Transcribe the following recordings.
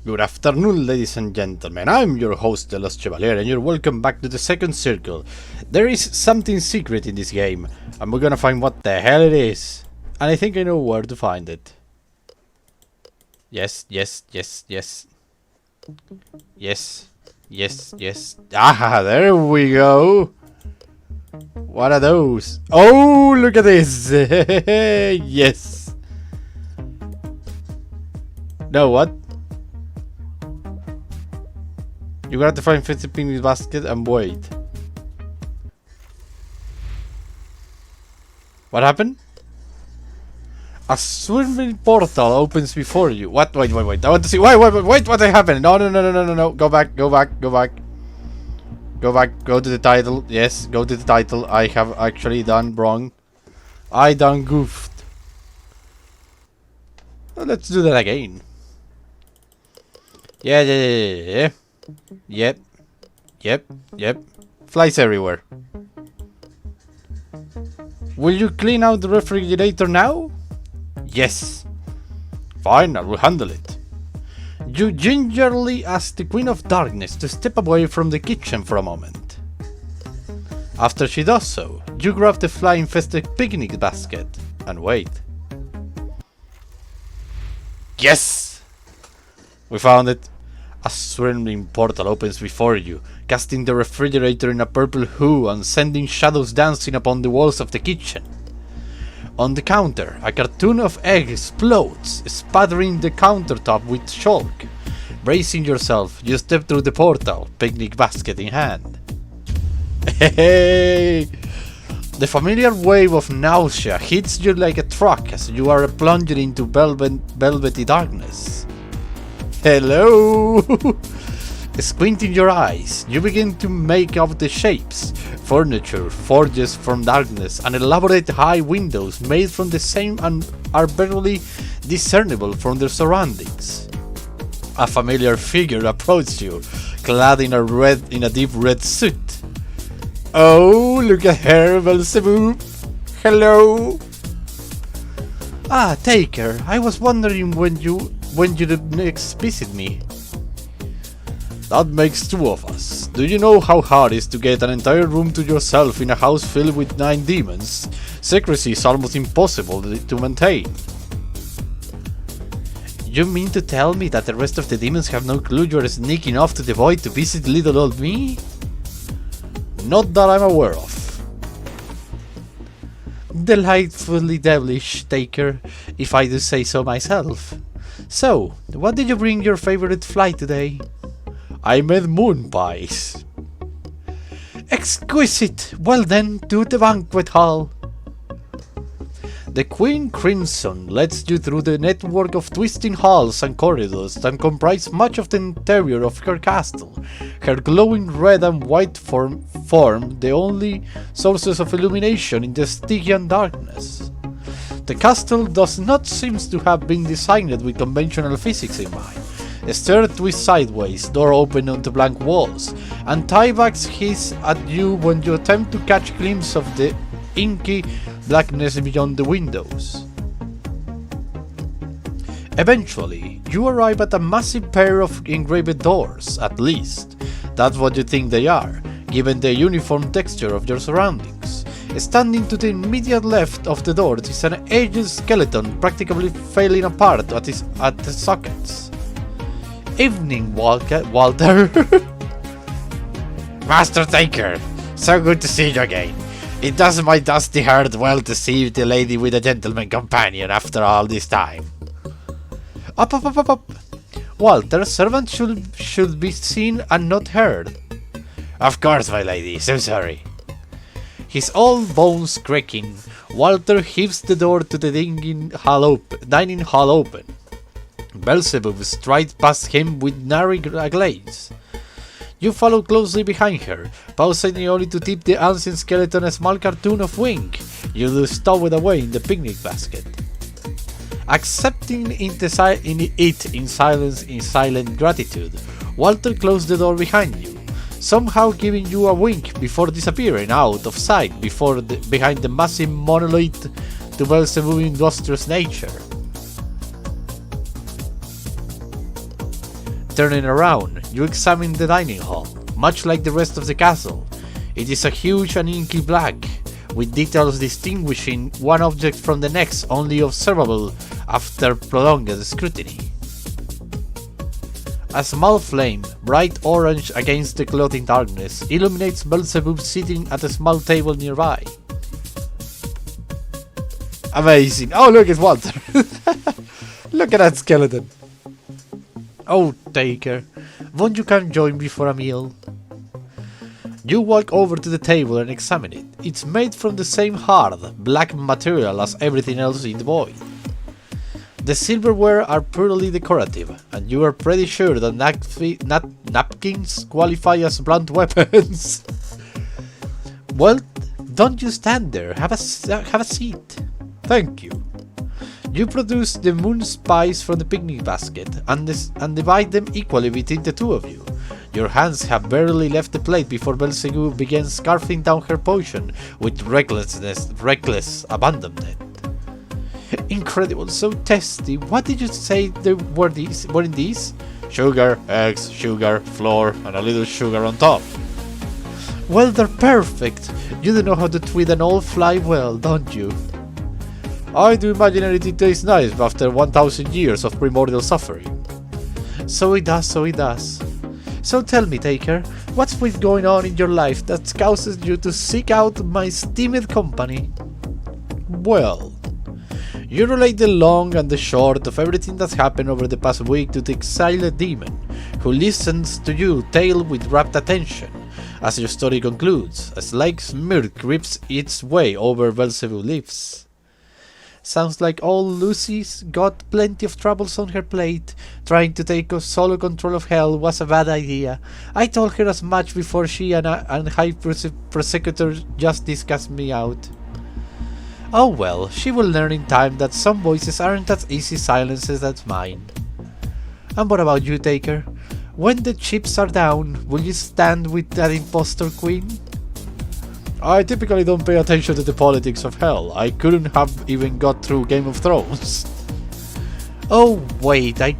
Good afternoon, ladies and gentlemen. I'm your host, The Lost Chevalier, and you're welcome back to the second circle. There is something secret in this game, and we're gonna find what the hell it is. And I think I know where to find it. Yes. Ah, there we go. What are those? Oh, look at this. Yes. No, what? You got to find 50 in this basket and wait. What happened? A swimming portal opens before you. What? Wait. I want to see. Wait. What happened? No. Go back. Go to the title. Yes, go to the title. I have actually done wrong. I done goofed. Well, let's do that again. Yeah. Yep. Flies everywhere. Will you clean out the refrigerator now? Yes. Fine, I will handle it. You gingerly ask the Queen of Darkness to step away from the kitchen for a moment. After she does so, you grab the fly-infested picnic basket and wait. Yes! We found it. A swirling portal opens before you, casting the refrigerator in a purple hue and sending shadows dancing upon the walls of the kitchen. On the counter, a cartoon of egg explodes, spattering the countertop with chalk. Bracing yourself, you step through the portal, picnic basket in hand. Hey! The familiar wave of nausea hits you like a truck as you are plunged into velvety darkness. Hello! Squinting your eyes, you begin to make out the shapes. Furniture forges from darkness, and elaborate high windows made from the same and are barely discernible from their surroundings. A familiar figure approaches you, clad in a deep red suit. Oh, look at her, Beelzebub! Hello! Ah, Taker, I was wondering when you next visit me. That makes two of us. Do you know how hard it is to get an entire room to yourself in a house filled with 9 demons? Secrecy is almost impossible to maintain. You mean to tell me that the rest of the demons have no clue you're sneaking off to the void to visit little old me? Not that I'm aware of. Delightfully devilish, Taker, if I do say so myself. So, what did you bring your favorite fly today? I made moon pies. Exquisite! Well then, to the Banquet Hall. The Queen Crimson leads you through the network of twisting halls and corridors that comprise much of the interior of her castle, her glowing red and white form the only sources of illumination in the Stygian darkness. The castle does not seem to have been designed with conventional physics in mind. A stair twists sideways, door open onto blank walls, and tiebacks hiss at you when you attempt to catch a glimpse of the inky blackness beyond the windows. Eventually, you arrive at a massive pair of engraved doors, at least. That's what you think they are, given the uniform texture of your surroundings. Standing to the immediate left of the door is an aged skeleton practically falling apart at the sockets. Evening, Walter. Master Taker, so good to see you again. It does my dusty heart well to see the lady with a gentleman companion after all this time. Up. Walter, servants should be seen and not heard. Of course, my lady, so sorry. His old bones creaking, Walter heaves the door to the dining hall open. Beelzebub strides past him with nary a glance. You follow closely behind her, pausing only to tip the ancient skeleton a small cartoon of wing. You do stow it away in the picnic basket. Accepting it in silent gratitude, Walter closed the door behind you, somehow giving you a wink before disappearing out of sight behind the massive monolith to Beelzebub's industrious nature. Turning around, you examine the dining hall. Much like the rest of the castle, it is a huge and inky black, with details distinguishing one object from the next only observable after prolonged scrutiny. A small flame, bright orange against the clothing darkness, illuminates Beelzebub sitting at a small table nearby. Amazing! Oh, look, it's Walter! Look at that skeleton! Oh, Taker, won't you come join me for a meal? You walk over to the table and examine it. It's made from the same hard, black material as everything else in the void. The silverware are purely decorative, and you are pretty sure that napkins qualify as blunt weapons. Well, don't you stand there, have a seat. Thank you. You produce the moon spice from the picnic basket and divide them equally between the two of you. Your hands have barely left the plate before Beelzebub begins scarfing down her potion with reckless abandonment. Incredible, so tasty. What did you say were in these? Sugar, eggs, sugar, flour, and a little sugar on top. Well, they're perfect. You do know how to tweet an old fly well, don't you? I do imagine it tastes nice after 1000 years of primordial suffering. So it does, so it does. So tell me, Taker, what's been going on in your life that causes you to seek out my esteemed company? Well, you relate the long and the short of everything that's happened over the past week to the exiled demon, who listens to you tale with rapt attention. As your story concludes, a slight smirk creeps its way over Beelzebub's lips. Sounds like old Lucy's got plenty of troubles on her plate. Trying to take solo control of hell was a bad idea. I told her as much before she and High Prosecutor just discussed me out. Oh well, she will learn in time that some voices aren't as easy silences as mine. And what about you, Taker? When the chips are down, will you stand with that impostor queen? I typically don't pay attention to the politics of hell. I couldn't have even got through Game of Thrones. Oh wait, I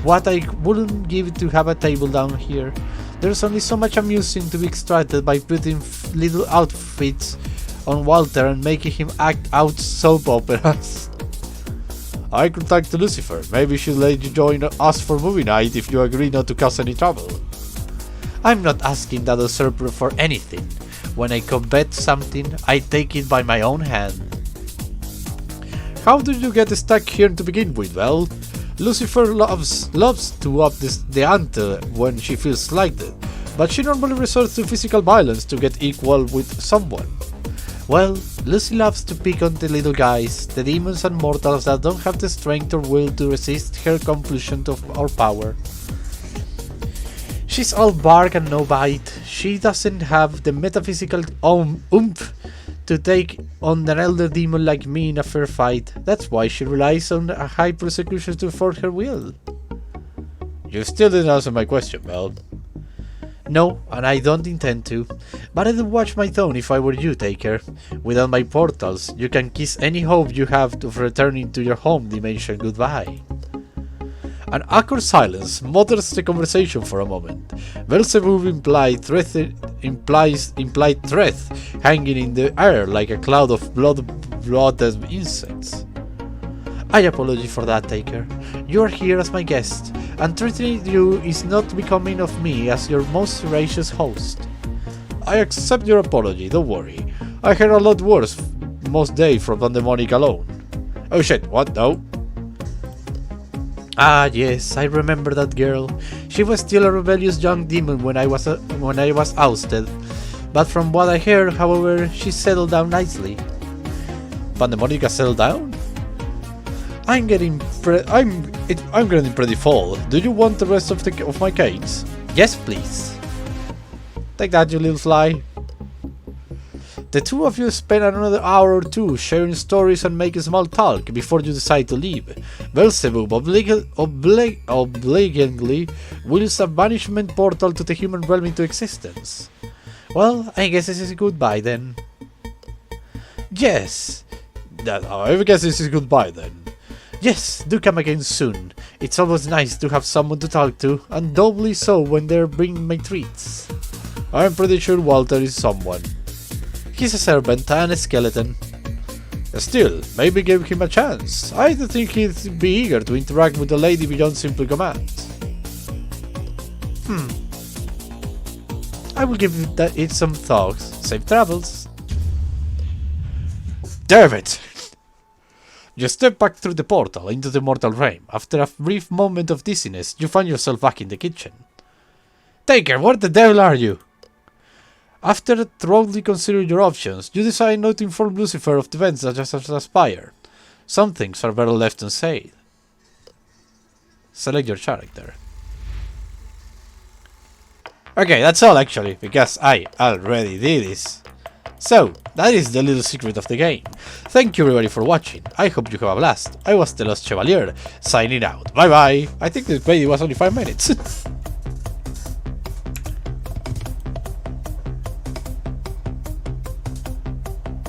wouldn't give it to have a table down here. There's only so much amusing to be extracted by putting little outfits on Walter and making him act out soap operas. I could talk to Lucifer. Maybe she'll let you join us for movie night if you agree not to cause any trouble. I'm not asking that usurper for anything. When I covet something, I take it by my own hand. How did you get stuck here to begin with? Well, Lucifer loves to up the ante when she feels slighted, but she normally resorts to physical violence to get equal with someone. Well, Lucy loves to pick on the little guys, the demons and mortals that don't have the strength or will to resist her compulsion of our power. She's all bark and no bite. She doesn't have the metaphysical oomph to take on an elder demon like me in a fair fight. That's why she relies on a high prosecution to force her will. You still didn't answer my question, Mel. No, and I don't intend to. But I'd watch my tone if I were you, Taker. Without my portals, you can kiss any hope you have of returning to your home dimension goodbye. An awkward silence moderates the conversation for a moment. Beelzebub implied threat hanging in the air like a cloud of blood-blooded insects. I apologize for that, Taker. You are here as my guest, and treating you is not becoming of me as your most gracious host. I accept your apology, don't worry. I heard a lot worse most days from Pandemonic alone. Oh shit, what? No? Ah yes, I remember that girl. She was still a rebellious young demon when I was ousted. But from what I heard, however, she settled down nicely. Pandemonic has settled down? I'm getting pretty full. Do you want the rest of my cakes? Yes, please. Take that, you little fly. The two of you spend another hour or two sharing stories and making small talk before you decide to leave. Beelzebub obligingly wills a banishment portal to the human realm into existence. Well, I guess this is goodbye then. Yes, I guess this is goodbye then. Yes, do come again soon. It's always nice to have someone to talk to, and doubly so when they're bringing my treats. I'm pretty sure Walter is someone. He's a servant and a skeleton. Still, maybe give him a chance. I don't think he'd be eager to interact with a lady beyond simple commands. I will give it some thought. Safe travels. Damn it! You step back through the portal into the mortal realm. After a brief moment of dizziness, you find yourself back in the kitchen. Taker, where the devil are you? After thoroughly considering your options, you decide not to inform Lucifer of the events that just transpired. Some things are better left unsaid. Select your character. Okay, that's all actually, because I already did this. So, that is the little secret of the game. Thank you everybody for watching. I hope you have a blast. I was the Lost Chevalier, signing out. Bye bye. I think this video was only 5 minutes.